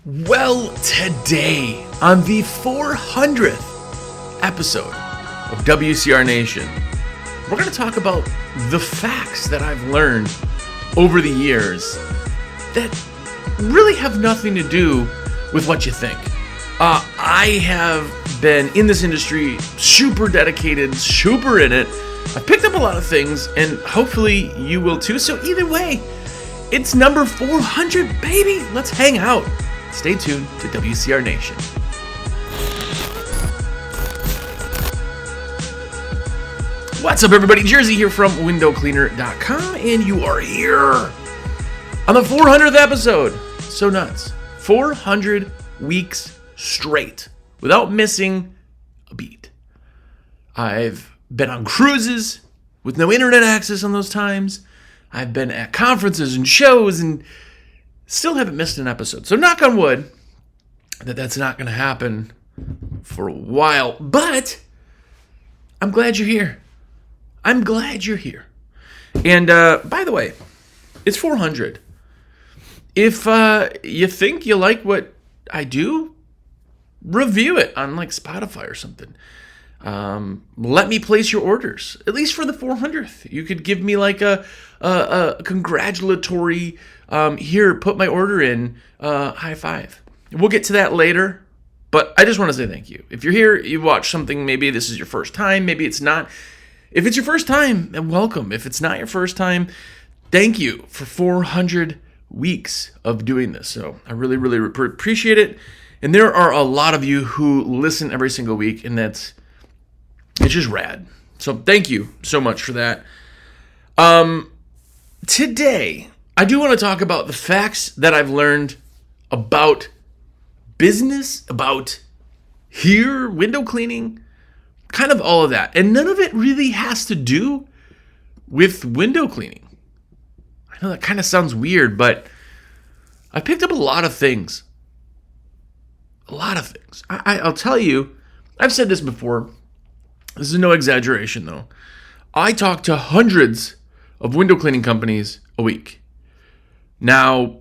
Well, today, on the 400th episode of WCR Nation, we're going to talk about the facts that I've learned over the years that really have nothing to do with what you think. I have been in this industry, super dedicated, super in it. I've picked up a lot of things, and hopefully you will too. So either way, it's number 400, baby. Let's hang out. Stay tuned to WCR Nation. What's up, everybody? Jersey here from windowcleaner.com, and you are here on the 400th episode. So nuts. 400 weeks straight without missing a beat. I've been on cruises with no internet access on those times. I've been at conferences and shows and still haven't missed an episode. So knock on wood that's not going to happen for a while. But I'm glad you're here. I'm glad you're here. And by the way, it's 400. If you think you like what I do, review it on like Spotify or something. Let me place your orders, at least for the 400th. You could give me like a congratulatory, here, put my order in, high five. We'll get to that later, but I just want to say thank you. If you're here, you watch something, maybe this is your first time, maybe it's not. If it's your first time, welcome. If it's not your first time, thank you for 400 weeks of doing this. So I really, really appreciate it. And there are a lot of you who listen every single week, and it's just rad. So thank you so much for that. Today, I do want to talk about the facts that I've learned about business, about here, window cleaning, kind of all of that. And none of it really has to do with window cleaning. I know that kind of sounds weird, but I picked up a lot of things. A lot of things. I'll tell you, I've said this before. This is no exaggeration, though. I talk to hundreds of window cleaning companies a week. Now,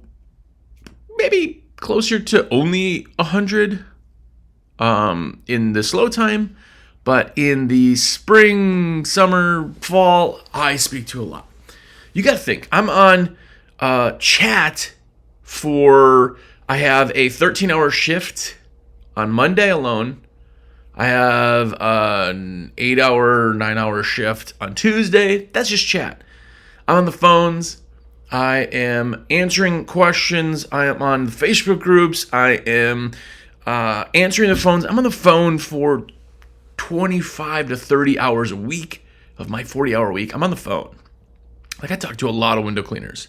maybe closer to only 100 in the slow time, but in the spring, summer, fall, I speak to a lot. You got to think, I'm on chat I have a 13-hour shift on Monday alone. I have an 8-hour, 9-hour shift on Tuesday. That's just chat. I'm on the phones. I am answering questions. I am on Facebook groups. I am answering the phones. I'm on the phone for 25 to 30 hours a week of my 40-hour week. I'm on the phone. Like, I talk to a lot of window cleaners.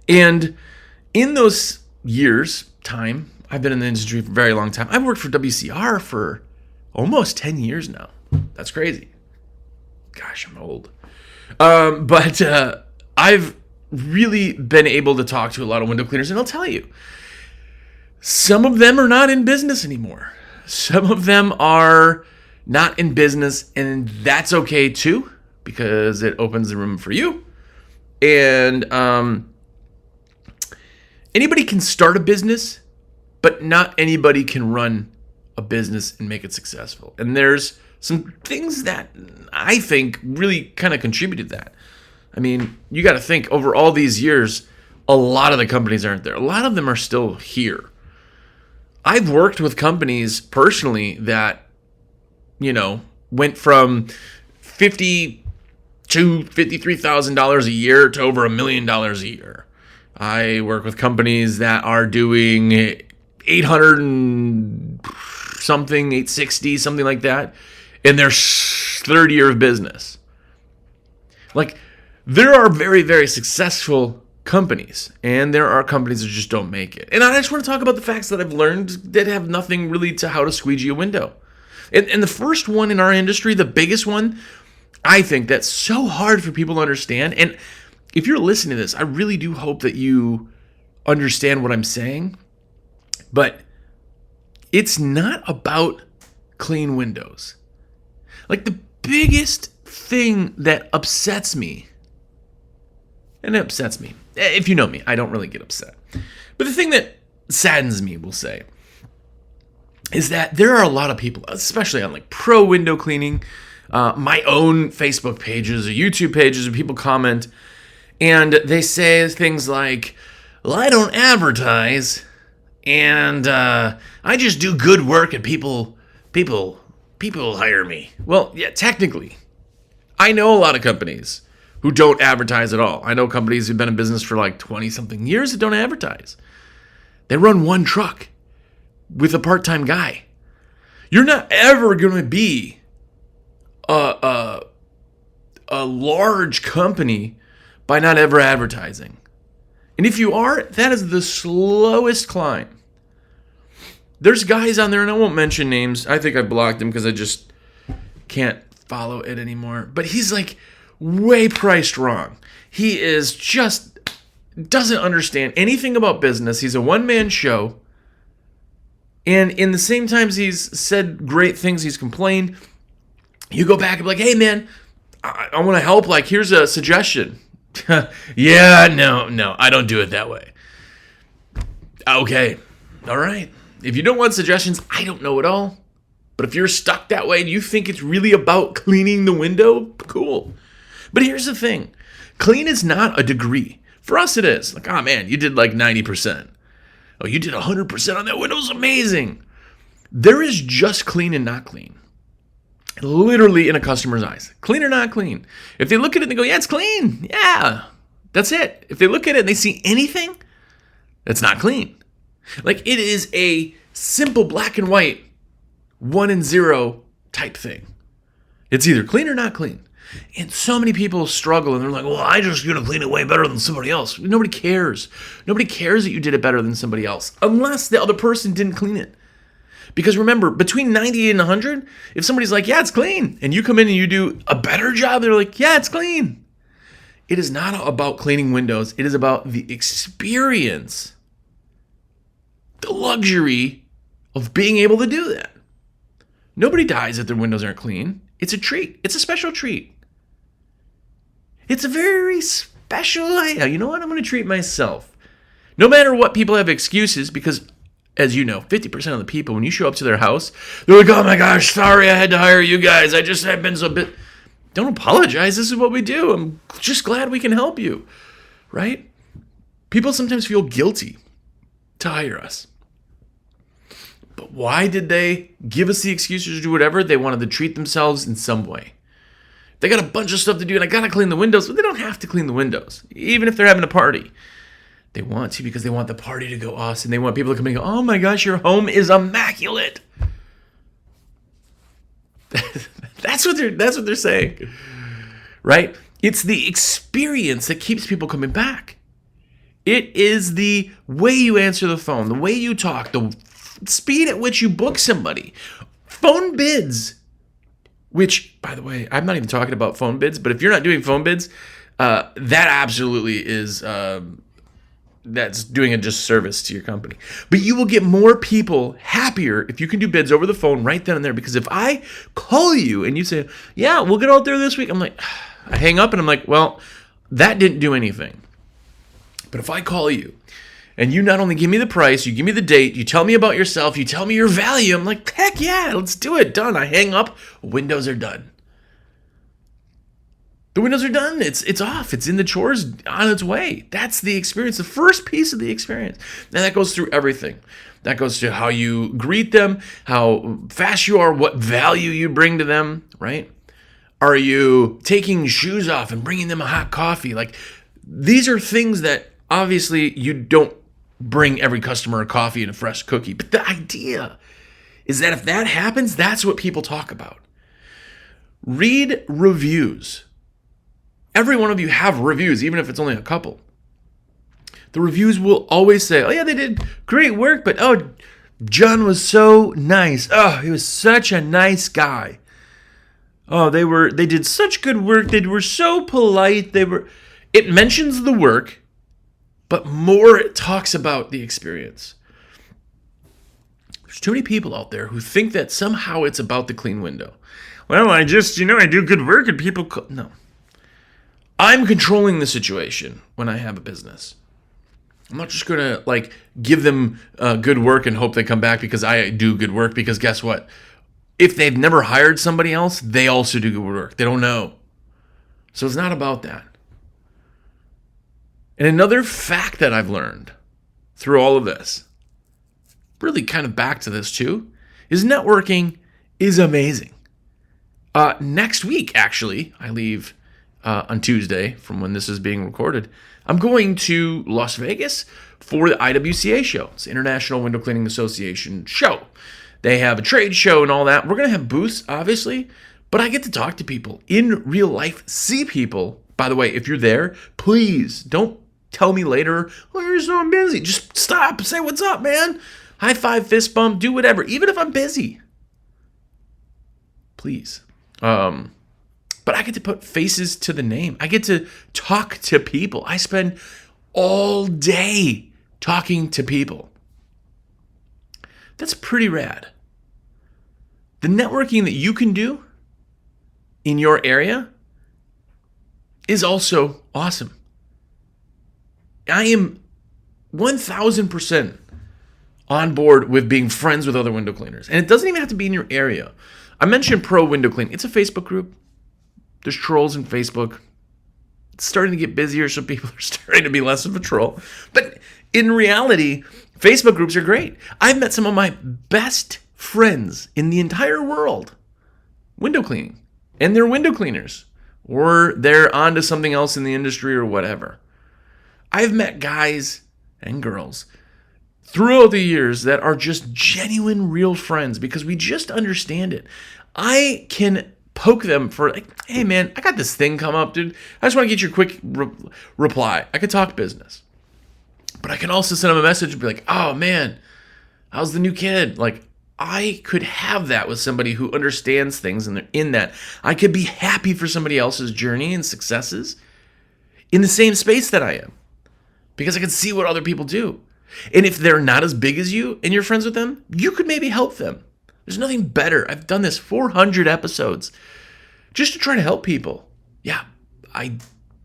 And in those years' time, I've been in the industry for a very long time. I've worked for WCR for almost 10 years now. That's crazy. Gosh, I'm old. But I've really been able to talk to a lot of window cleaners, and I'll tell you, some of them are not in business anymore. Some of them are not in business, and that's okay too, because it opens the room for you. And anybody can start a business, but not anybody can run a business and make it successful. And there's some things that I think really kind of contributed to that. I mean, you got to think, over all these years, a lot of the companies aren't there. A lot of them are still here. I've worked with companies personally that, went from $50,000 to $53,000 a year to over $1 million a year. I work with companies that are doing 800 and something, 860, something like that, in their third year of business. Like, there are very, very successful companies, and there are companies that just don't make it. And I just want to talk about the facts that I've learned that have nothing really to how to squeegee a window. And the first one in our industry, the biggest one, I think that's so hard for people to understand. And if you're listening to this, I really do hope that you understand what I'm saying. But it's not about clean windows. Like, the biggest thing that upsets me, and it upsets me, if you know me, I don't really get upset. But the thing that saddens me, we'll say, is that there are a lot of people, especially on like pro window cleaning, my own Facebook pages or YouTube pages, where people comment and they say things like, well, I don't advertise and I just do good work and people hire me. Well, yeah, technically, I know a lot of companies who don't advertise at all. I know companies who've been in business for like 20 something years that don't advertise. They run one truck with a part-time guy. You're not ever going to be a large company by not ever advertising. And if you are, that is the slowest climb. There's guys on there, and I won't mention names. I think I blocked him because I just can't follow it anymore. But he's like way priced wrong. He is just doesn't understand anything about business. He's a one-man show. And in the same times he's said great things, he's complained. You go back and be like, hey man, I want to help. Like, here's a suggestion. Yeah, no, I don't do it that way. Okay, all right. If you don't want suggestions, I don't know it all. But if you're stuck that way and you think it's really about cleaning the window, cool. But here's the thing. Clean is not a degree. For us, it is. Like, oh man, you did like 90%. Oh, you did 100% on that window. It was amazing. There is just clean and not clean. Literally in a customer's eyes. Clean or not clean. If they look at it and they go, yeah, it's clean. Yeah, that's it. If they look at it and they see anything, that's not clean. Like, it is a simple black and white 1 and 0 type thing. It's either clean or not clean. And so many people struggle and they're like, well, I just going to clean it way better than somebody else. Nobody cares. Nobody cares that you did it better than somebody else unless the other person didn't clean it. Because remember, between 90 and 100, if somebody's like, yeah, it's clean, and you come in and you do a better job, they're like, yeah, it's clean. It is not about cleaning windows. It is about the experience, the luxury of being able to do that. Nobody dies if their windows aren't clean. It's a treat. It's a special treat. It's a very special, you know what? I'm going to treat myself. No matter what, people have excuses because, as you know, 50% of the people, when you show up to their house, they're like, oh my gosh, sorry I had to hire you guys. I've been so bit. Don't apologize. This is what we do. I'm just glad we can help you, right? People sometimes feel guilty to hire us. But why did they give us the excuses to do whatever? They wanted to treat themselves in some way. They got a bunch of stuff to do, and I got to clean the windows. But they don't have to clean the windows, even if they're having a party. They want to because they want the party to go awesome. They want people to come and go, oh my gosh, your home is immaculate. That's what they're saying, right? It's the experience that keeps people coming back. It is the way you answer the phone, the way you talk, the speed at which you book somebody. Phone bids, which, by the way, I'm not even talking about phone bids, but if you're not doing phone bids, that absolutely is, that's doing a disservice to your company. But you will get more people happier if you can do bids over the phone right then and there. Because if I call you and you say, yeah, we'll get out there this week, I'm like, I hang up and I'm like, well, that didn't do anything. But if I call you and you not only give me the price, you give me the date, you tell me about yourself, you tell me your value, I'm like, heck yeah, let's do it. Done. I hang up. Windows are done. The windows are done. It's off. It's in the chores on its way. That's the experience, the first piece of the experience. And that goes through everything. That goes to how you greet them, how fast you are, what value you bring to them, right? Are you taking shoes off and bringing them a hot coffee? Like, these are things that obviously you don't bring every customer a coffee and a fresh cookie. But the idea is that if that happens, that's what people talk about. Read reviews. Every one of you have reviews, even if it's only a couple. The reviews will always say, oh yeah, they did great work, but oh, John was so nice. Oh, he was such a nice guy. Oh, they did such good work. They were so polite. It mentions the work, but more it talks about the experience. There's too many people out there who think that somehow it's about the clean window. Well, I do good work and people... No. I'm controlling the situation when I have a business. I'm not just going to like give them good work and hope they come back because I do good work, because guess what? If they've never hired somebody else, they also do good work. They don't know. So it's not about that. And another fact that I've learned through all of this, really kind of back to this too, is networking is amazing. Next week, actually, I leave on Tuesday from when this is being recorded. I'm going to Las Vegas for the IWCA show. It's the International Window Cleaning Association show. They have a trade show and all that. We're going to have booths, obviously, but I get to talk to people in real life, see people. By the way, if you're there, please don't tell me later, oh, you're so busy. Just stop, say what's up, man. High five, fist bump, do whatever, even if I'm busy. Please. But I get to put faces to the name. I get to talk to people. I spend all day talking to people. That's pretty rad. The networking that you can do in your area is also awesome. I am 1,000% on board with being friends with other window cleaners. And it doesn't even have to be in your area. I mentioned Pro Window Clean. It's a Facebook group. There's trolls in Facebook. It's starting to get busier, so people are starting to be less of a troll. But in reality, Facebook groups are great. I've met some of my best friends in the entire world window cleaning. And they're window cleaners. Or they're onto something else in the industry or whatever. I've met guys and girls throughout the years that are just genuine, real friends because we just understand it. I can poke them for like, hey man, I got this thing come up, dude. I just want to get your quick reply. I could talk business. But I can also send them a message and be like, oh man, how's the new kid? Like, I could have that with somebody who understands things and they're in that. I could be happy for somebody else's journey and successes in the same space that I am because I can see what other people do. And if they're not as big as you and you're friends with them, you could maybe help them. There's nothing better. I've done this 400 episodes just to try to help people. Yeah, I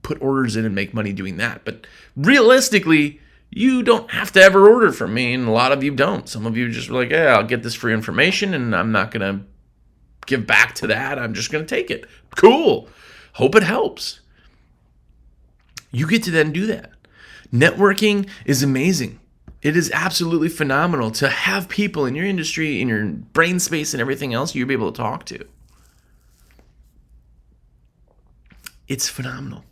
put orders in and make money doing that. But realistically, you don't have to ever order from me, and a lot of you don't. Some of you just are like, yeah, I'll get this free information, and I'm not going to give back to that. I'm just going to take it. Cool. Hope it helps. You get to then do that. Networking is amazing. It is absolutely phenomenal to have people in your industry, in your brain space, and everything else you'll be able to talk to. It's phenomenal.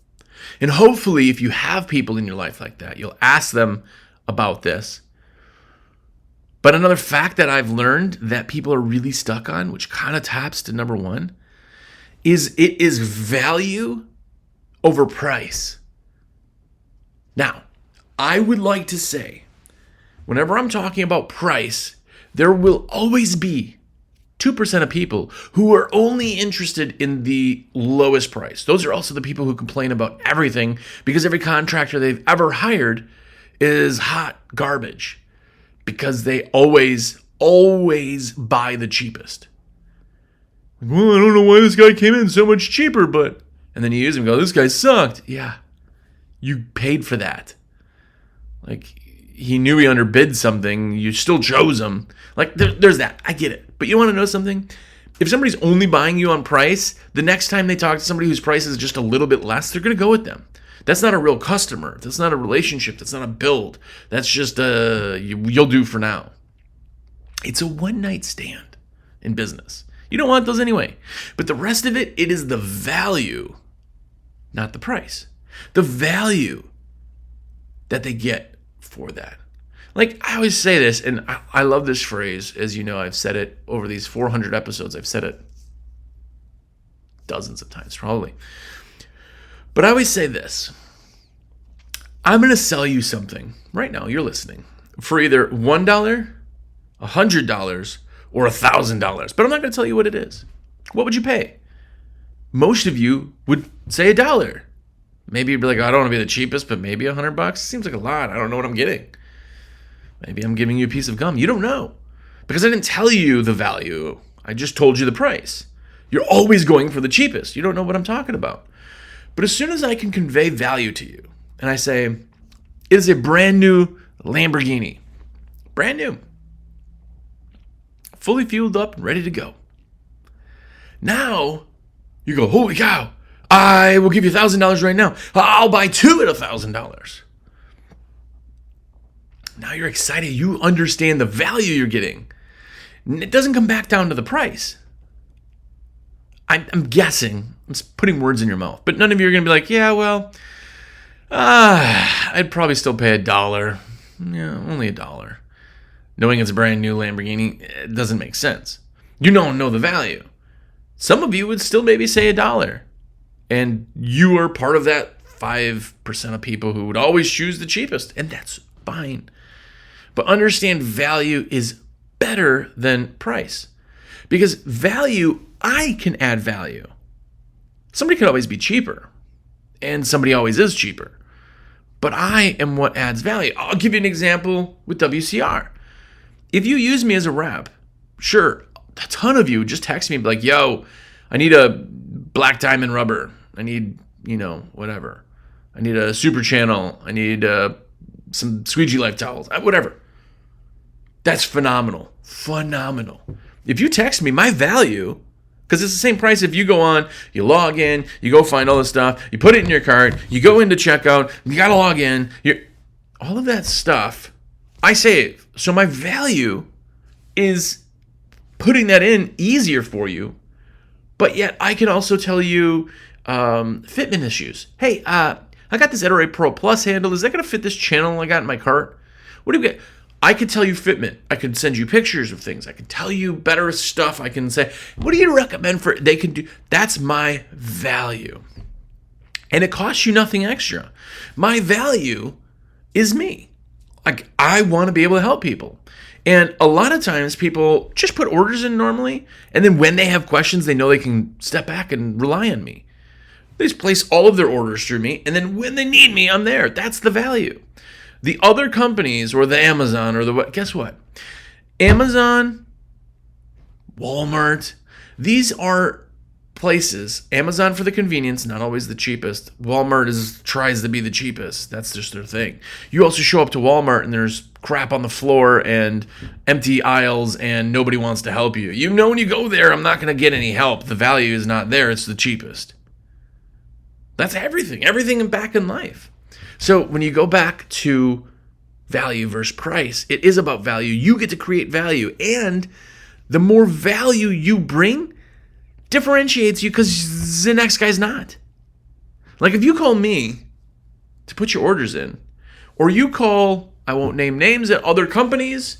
And hopefully, if you have people in your life like that, you'll ask them about this. But another fact that I've learned that people are really stuck on, which kind of taps to number one, is it is value over price. Now, I would like to say, whenever I'm talking about price, there will always be 2% of people who are only interested in the lowest price. Those are also the people who complain about everything because every contractor they've ever hired is hot garbage because they always buy the cheapest. Well, I don't know why this guy came in so much cheaper, but... And then you use him and go, this guy sucked. Yeah, you paid for that. Like, he knew he underbid something. You still chose him. Like, there's that. I get it. But you want to know something? If somebody's only buying you on price, the next time they talk to somebody whose price is just a little bit less, they're going to go with them. That's not a real customer. That's not a relationship. That's not a build. That's just you'll do for now. It's a one-night stand in business. You don't want those anyway. But the rest of it, it is the value, not the price. The value that they get for that. Like, I always say this, and I love this phrase. As you know, I've said it over these 400 episodes. I've said it dozens of times, probably. But I always say this. I'm going to sell you something right now, you're listening, for either $1, $100, or $1,000. But I'm not going to tell you what it is. What would you pay? Most of you would say $1. Maybe you'd be like, I don't want to be the cheapest, but maybe $100. Seems like a lot. I don't know what I'm getting. Maybe I'm giving you a piece of gum. You don't know. Because I didn't tell you the value. I just told you the price. You're always going for the cheapest. You don't know what I'm talking about. But as soon as I can convey value to you, and I say, It is a brand new Lamborghini. Brand new. Fully fueled up and ready to go. Now, you go, holy cow, I will give you $1,000 right now. I'll buy two at $1,000. Now you're excited. You understand the value you're getting. It doesn't come back down to the price. I'm guessing. I'm putting words in your mouth. But none of you are going to be like, yeah, well, I'd probably still pay $1. Yeah, only $1. Knowing it's a brand new Lamborghini, it doesn't make sense. You don't know the value. Some of you would still maybe say $1. And you are part of that 5% of people who would always choose the cheapest. And that's fine. But understand value is better than price. Because value, I can add value. Somebody could always be cheaper. And somebody always is cheaper. But I am what adds value. I'll give you an example with WCR. If you use me as a rep, sure, a ton of you just text me and be like, yo, I need a black diamond rubber. I need, whatever. I need a super channel. I need some squeegee life towels, whatever. That's phenomenal. Phenomenal. If you text me, my value, because it's the same price if you go on, you log in, you go find all this stuff, you put it in your cart, you go into checkout, you got to log in. All of that stuff, I save. So my value is putting that in easier for you, but yet I can also tell you fitment issues. Hey, I got this Etorate Pro Plus handle. Is that going to fit this channel I got in my cart? What do you get? I could tell you fitment. I could send you pictures of things. I could tell you better stuff. I can say, what do you recommend for? They can do. That's my value. And it costs you nothing extra. My value is me. Like, I want to be able to help people. And a lot of times people just put orders in normally, and then when they have questions, they know they can step back and rely on me. They just place all of their orders through me, and then when they need me, I'm there. That's the value. The other companies, or the Amazon, or the what? Guess what? Amazon, Walmart, these are places. Amazon for the convenience, not always the cheapest. Walmart tries to be the cheapest. That's just their thing. You also show up to Walmart and there's crap on the floor and empty aisles and nobody wants to help you. You know when you go there, I'm not going to get any help. The value is not there. It's the cheapest. That's everything. Everything back in life. So when you go back to value versus price, it is about value. You get to create value. And the more value you bring differentiates you because the next guy's not. Like if you call me to put your orders in, or you call, I won't name names, at other companies,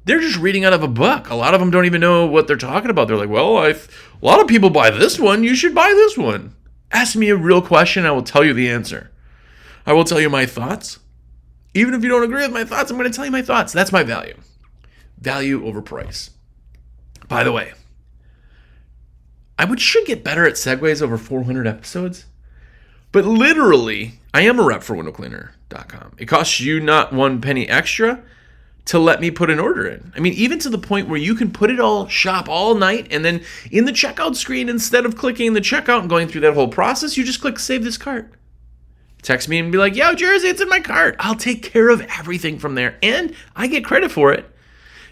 they're just reading out of a book. A lot of them don't even know what they're talking about. They're like, well, a lot of people buy this one. You should buy this one. Ask me a real question. I will tell you the answer. I will tell you my thoughts. Even if you don't agree with my thoughts, I'm going to tell you my thoughts. That's my value. Value over price. By the way, I should get better at segues over 400 episodes. But literally, I am a rep for windowcleaner.com. It costs you not one penny extra to let me put an order in. I mean, even to the point where you can put it all, shop all night, and then in the checkout screen, instead of clicking the checkout and going through that whole process, you just click save this cart. Text me and be like, yo, Jersey, it's in my cart. I'll take care of everything from there. And I get credit for it.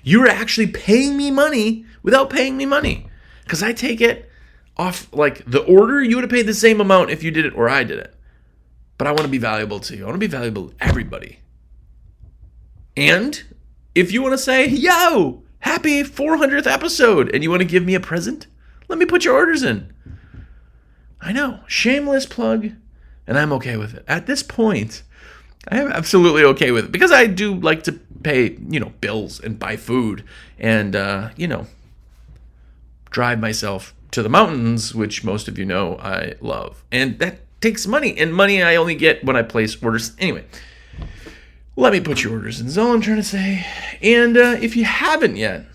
You're actually paying me money without paying me money. Because I take it off, like the order, you would have paid the same amount if you did it or I did it. But I want to be valuable to you. I want to be valuable to everybody. And if you want to say, yo, happy 400th episode, and you want to give me a present, let me put your orders in. I know, shameless plug. And I'm okay with it. At this point, I am absolutely okay with it because I do like to pay, bills and buy food and, drive myself to the mountains, which most of you know I love. And that takes money, and money I only get when I place orders. Anyway, let me put your orders in is all I'm trying to say. And if you haven't yet,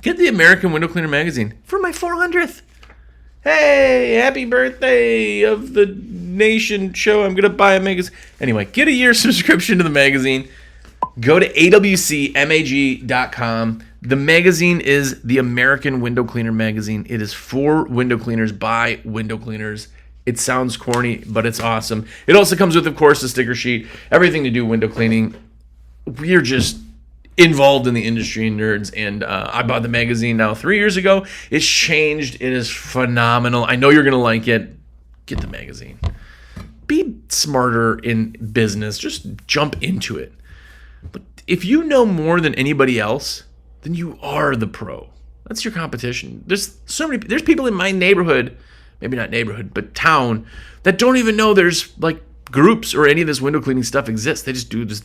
get the American Window Cleaner magazine for my 400th. Hey, happy birthday of the Nation show. I'm going to buy a magazine. Anyway, get a year subscription to the magazine. Go to awcmag.com. The magazine is the American Window Cleaner magazine. It is for window cleaners by window cleaners. It sounds corny, but it's awesome. It also comes with, of course, a sticker sheet, everything to do window cleaning. We're just involved in the industry, nerds, and I bought the magazine now 3 years ago. It's changed. It is phenomenal. I know you're going to like it. Get the magazine. Be smarter in business. Just jump into it. But if you know more than anybody else, then you are the pro. That's your competition. There's people in my neighborhood, maybe not neighborhood, but town, that don't even know there's like groups or any of this window cleaning stuff exists. They just do this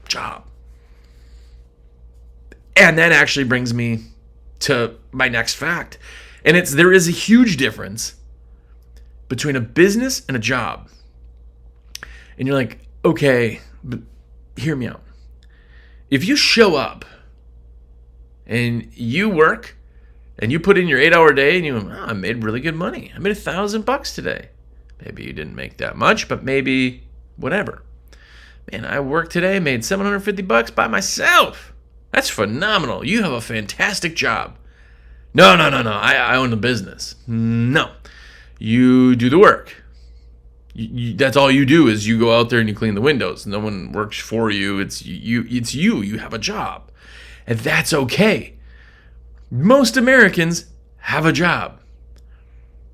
job. And that actually brings me to my next fact. And there is a huge difference between a business and a job. And you're like, okay, but hear me out. If you show up and you work and you put in your 8-hour day and you go, I made really good money. I made $1,000 today. Maybe you didn't make that much, but maybe whatever. Man, I worked today, made $750 by myself. That's phenomenal. You have a fantastic job. No. I own a business. No. You do the work. That's all you do is you go out there and you clean the windows. No one works for you. It's you. You have a job. And that's okay. Most Americans have a job.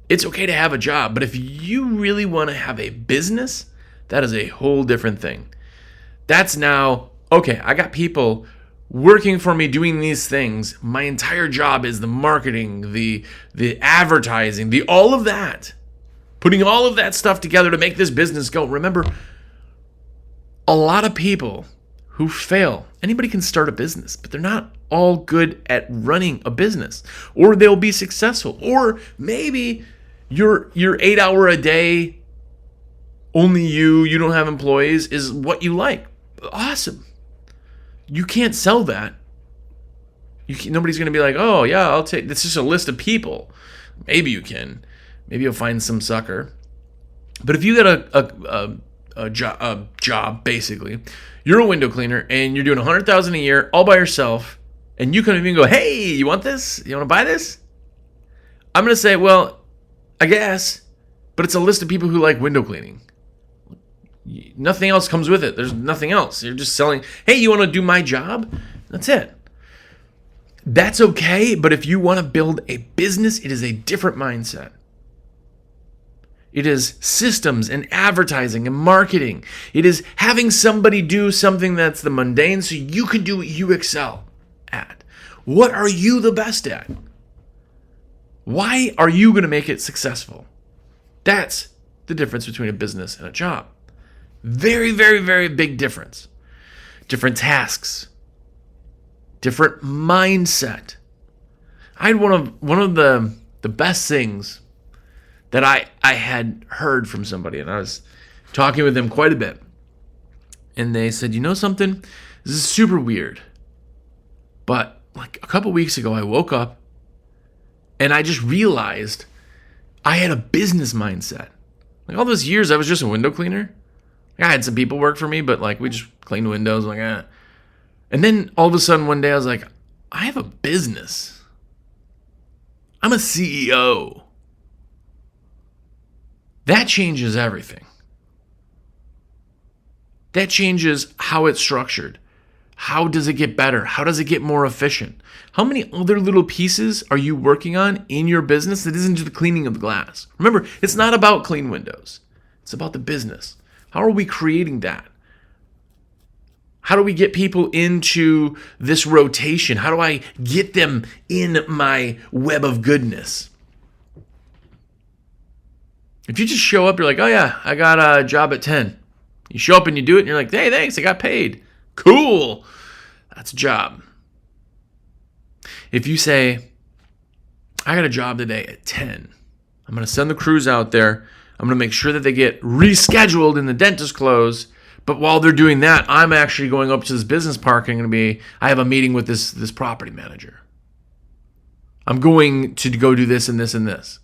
It's okay to have a job. But if you really want to have a business, that is a whole different thing. That's now, okay, I got people working for me doing these things. My entire job is the marketing, the advertising, all of that. Putting all of that stuff together to make this business go. Remember, a lot of people who fail, anybody can start a business, but they're not all good at running a business. Or they'll be successful. Or maybe your 8-hour a day, only you don't have employees, is what you like. Awesome. You can't sell that. Nobody's going to be like, oh, yeah, I'll take, this is a list of people. Maybe you can. Maybe you'll find some sucker. But if you got a job, basically, you're a window cleaner and you're doing $100,000 a year all by yourself, and you can even go, hey, you want this? You want to buy this? I'm going to say, well, I guess, but it's a list of people who like window cleaning. Nothing else comes with it. There's nothing else. You're just selling, hey, you want to do my job? That's it. That's okay, but if you want to build a business, it is a different mindset. It is systems and advertising and marketing. It is having somebody do something that's the mundane so you can do what you excel at. What are you the best at? Why are you going to make it successful? That's the difference between a business and a job. Very, very, very big difference. Different tasks. Different mindset. I had one of the best things that I had heard from somebody, and I was talking with them quite a bit. And they said, you know something? This is super weird. But like a couple weeks ago, I woke up and I just realized I had a business mindset. Like all those years, I was just a window cleaner. I had some people work for me, but like we just cleaned windows. Like, And then all of a sudden one day I was like, I have a business. I'm a CEO. That changes everything. That changes how it's structured. How does it get better? How does it get more efficient? How many other little pieces are you working on in your business that isn't just the cleaning of the glass? Remember, it's not about clean windows. It's about the business. How are we creating that? How do we get people into this rotation? How do I get them in my web of goodness? If you just show up, you're like, oh yeah, I got a job at 10. You show up and you do it and you're like, hey, thanks, I got paid. Cool. That's a job. If you say, I got a job today at 10. I'm going to send the crews out there. I'm going to make sure that they get rescheduled in the dentist close. But while they're doing that, I'm actually going up to this business park and I have a meeting with this property manager. I'm going to go do this and this and this.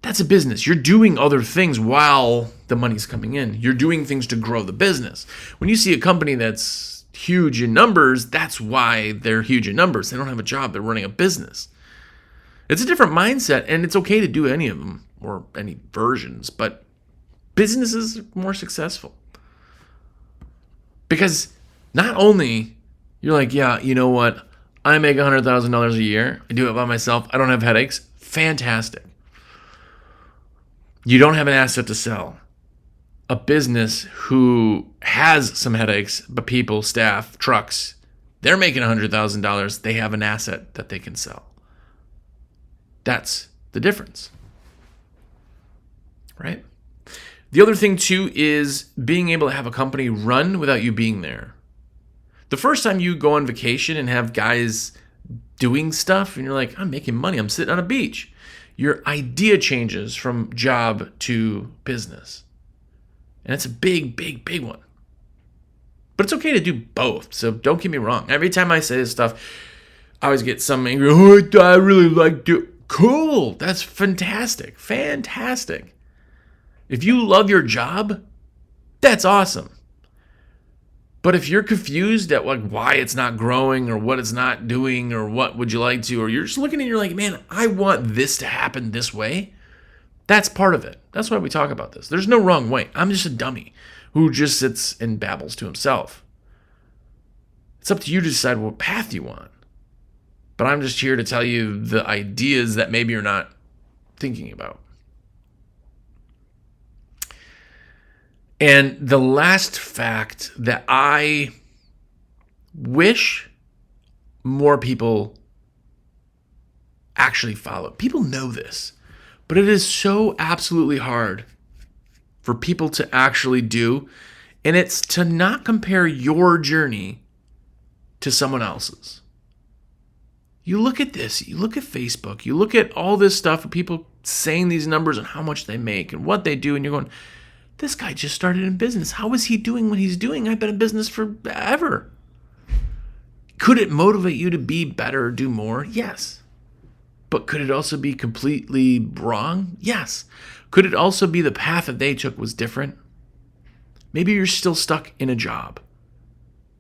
That's a business. You're doing other things while the money's coming in. You're doing things to grow the business. When you see a company that's huge in numbers, that's why they're huge in numbers. They don't have a job. They're running a business. It's a different mindset, and it's okay to do any of them or any versions, but businesses are more successful. Because not only you're like, yeah, you know what? I make $100,000 a year. I do it by myself. I don't have headaches. Fantastic. You don't have an asset to sell. A business who has some headaches, but people, staff, trucks, they're making $100,000. They have an asset that they can sell. That's the difference. Right? The other thing too is being able to have a company run without you being there. The first time you go on vacation and have guys doing stuff and you're like, I'm making money, I'm sitting on a beach. Your idea changes from job to business. And it's a big, big, big one. But it's okay to do both. So don't get me wrong. Every time I say this stuff, I always get some angry, I really like to. Cool. That's fantastic. Fantastic. If you love your job, that's awesome. But if you're confused at like why it's not growing or what it's not doing or what would you like to, or you're just looking and you're like, man, I want this to happen this way. That's part of it. That's why we talk about this. There's no wrong way. I'm just a dummy who just sits and babbles to himself. It's up to you to decide what path you want. But I'm just here to tell you the ideas that maybe you're not thinking about. And the last fact that I wish more people actually follow. People know this, but it is so absolutely hard for people to actually do. And it's to not compare your journey to someone else's. You look at this, you look at Facebook, you look at all this stuff of people saying these numbers and how much they make and what they do, and you're going, this guy just started in business. How is he doing what he's doing? I've been in business forever. Could it motivate you to be better or do more? Yes. But could it also be completely wrong? Yes. Could it also be the path that they took was different? Maybe you're still stuck in a job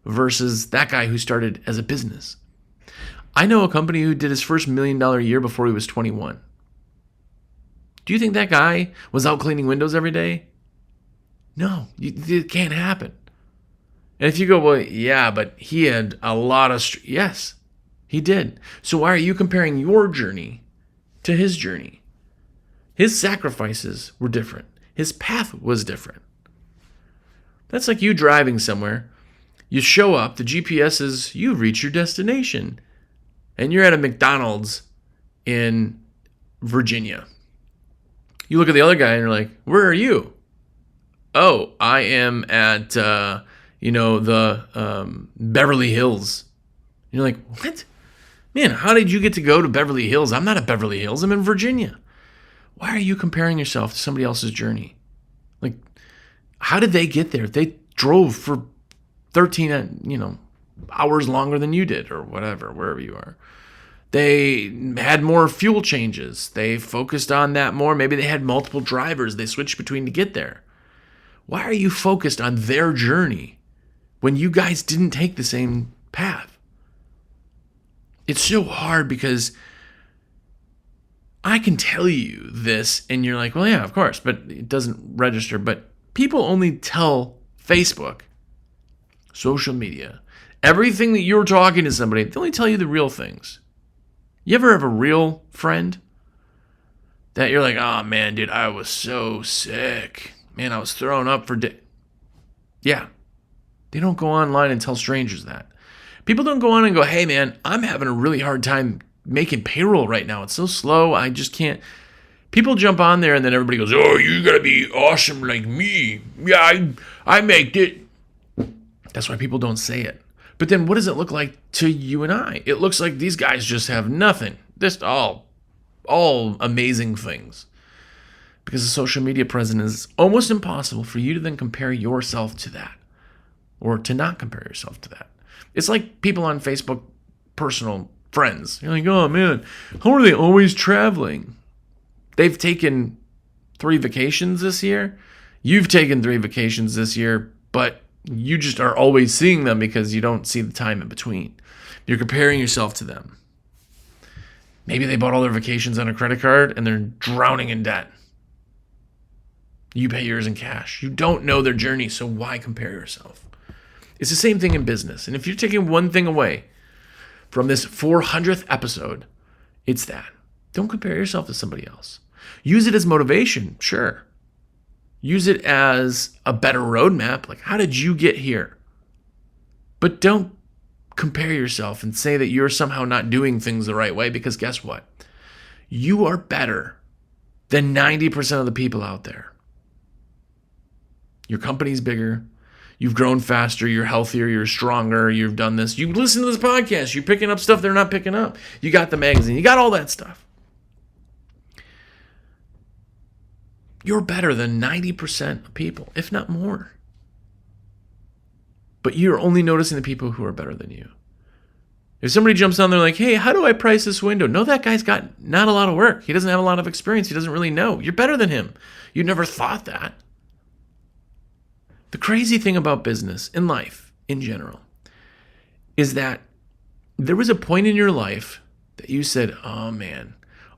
versus that guy who started as a business. I know a company who did his first $1 million year before he was 21. Do you think that guy was out cleaning windows every day? No, it can't happen. And if you go, well, yeah, but he had a lot of... Yes, he did. So why are you comparing your journey to his journey? His sacrifices were different. His path was different. That's like you driving somewhere. You show up, the GPS says, you've reached your destination. And you're at a McDonald's in Virginia. You look at the other guy and you're like, where are you? Oh, I am at, the Beverly Hills. And you're like, what? Man, how did you get to go to Beverly Hills? I'm not at Beverly Hills. I'm in Virginia. Why are you comparing yourself to somebody else's journey? Like, how did they get there? They drove for 13, hours longer than you did or whatever, wherever you are. They had more fuel changes. They focused on that more. Maybe they had multiple drivers they switched between to get there. Why are you focused on their journey when you guys didn't take the same path? It's so hard because I can tell you this and you're like, well, yeah, of course, but it doesn't register. But people only tell Facebook, social media, everything that you're talking to somebody, they only tell you the real things. You ever have a real friend that you're like, oh man, dude, I was so sick. Man, I was throwing up for days. Yeah. They don't go online and tell strangers that. People don't go on and go, hey man, I'm having a really hard time making payroll right now. It's so slow. I just can't. People jump on there and then everybody goes, oh, you gotta be awesome like me. Yeah, I make it. That's why people don't say it. But then what does it look like to you and I? It looks like these guys just have nothing. Just all amazing things. Because the social media presence is almost impossible for you to then compare yourself to that. Or to not compare yourself to that. It's like people on Facebook, personal friends. You're like, oh man, how are they always traveling? They've taken 3 vacations this year. You've taken 3 vacations this year, but you just are always seeing them because you don't see the time in between. You're comparing yourself to them. Maybe they bought all their vacations on a credit card and they're drowning in debt. You pay yours in cash. You don't know their journey, so why compare yourself? It's the same thing in business. And if you're taking one thing away from this 400th episode, it's that. Don't compare yourself to somebody else. Use it as motivation, sure. Use it as a better roadmap. Like, how did you get here? But don't compare yourself and say that you're somehow not doing things the right way, because guess what? You are better than 90% of the people out there. Your company's bigger. You've grown faster. You're healthier. You're stronger. You've done this. You listen to this podcast. You're picking up stuff they're not picking up. You got the magazine. You got all that stuff. You're better than 90% of people, if not more. But you're only noticing the people who are better than you. If somebody jumps on there like, hey, how do I price this window? No, that guy's got not a lot of work. He doesn't have a lot of experience. He doesn't really know. You're better than him. You never thought that. The crazy thing about business and life in general is that there was a point in your life that you said, oh man,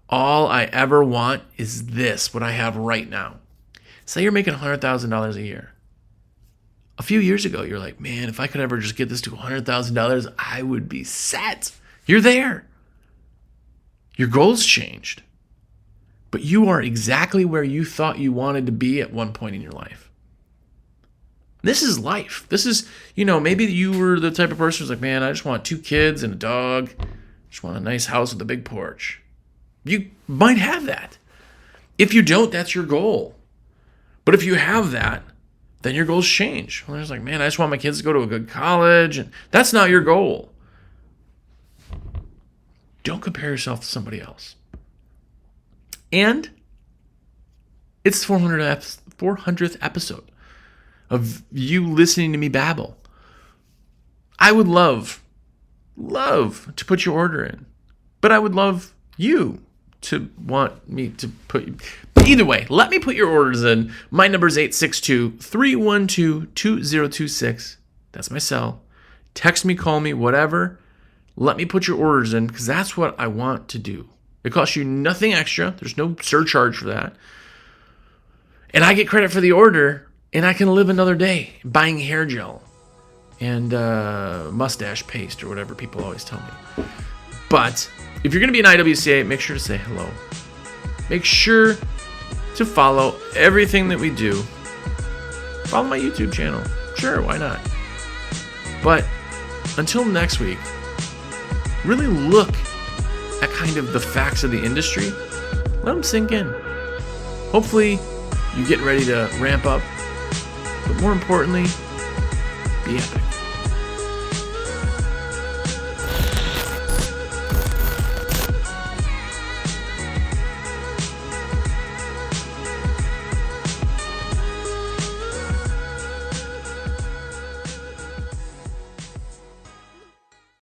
all I ever want is this, what I have right now. Say you're making $100,000 a year. A few years ago, you're like, man, if I could ever just get this to $100,000, I would be set. You're there. Your goals changed. But you are exactly where you thought you wanted to be at one point in your life. This is life. This is, maybe you were the type of person who's like, man, I just want 2 kids and a dog. I just want a nice house with a big porch. You might have that. If you don't, that's your goal. But if you have that, then your goals change. Well, there's like, man, I just want my kids to go to a good college. And that's not your goal. Don't compare yourself to somebody else. And it's the 400th episode of you listening to me babble. I would love to put your order in. But I would love you to want me to put you. But either way, let me put your orders in. My number is 862-312-2026. That's my cell. Text me, call me, whatever. Let me put your orders in because that's what I want to do. It costs you nothing extra. There's no surcharge for that. And I get credit for the order, and I can live another day buying hair gel and mustache paste or whatever people always tell me. But if you're going to be an IWCA, make sure to say hello. Make sure to follow everything that we do. Follow my YouTube channel. Sure, why not? But until next week, really look at kind of the facts of the industry. Let them sink in. Hopefully, you get ready to ramp up. But more importantly, be epic.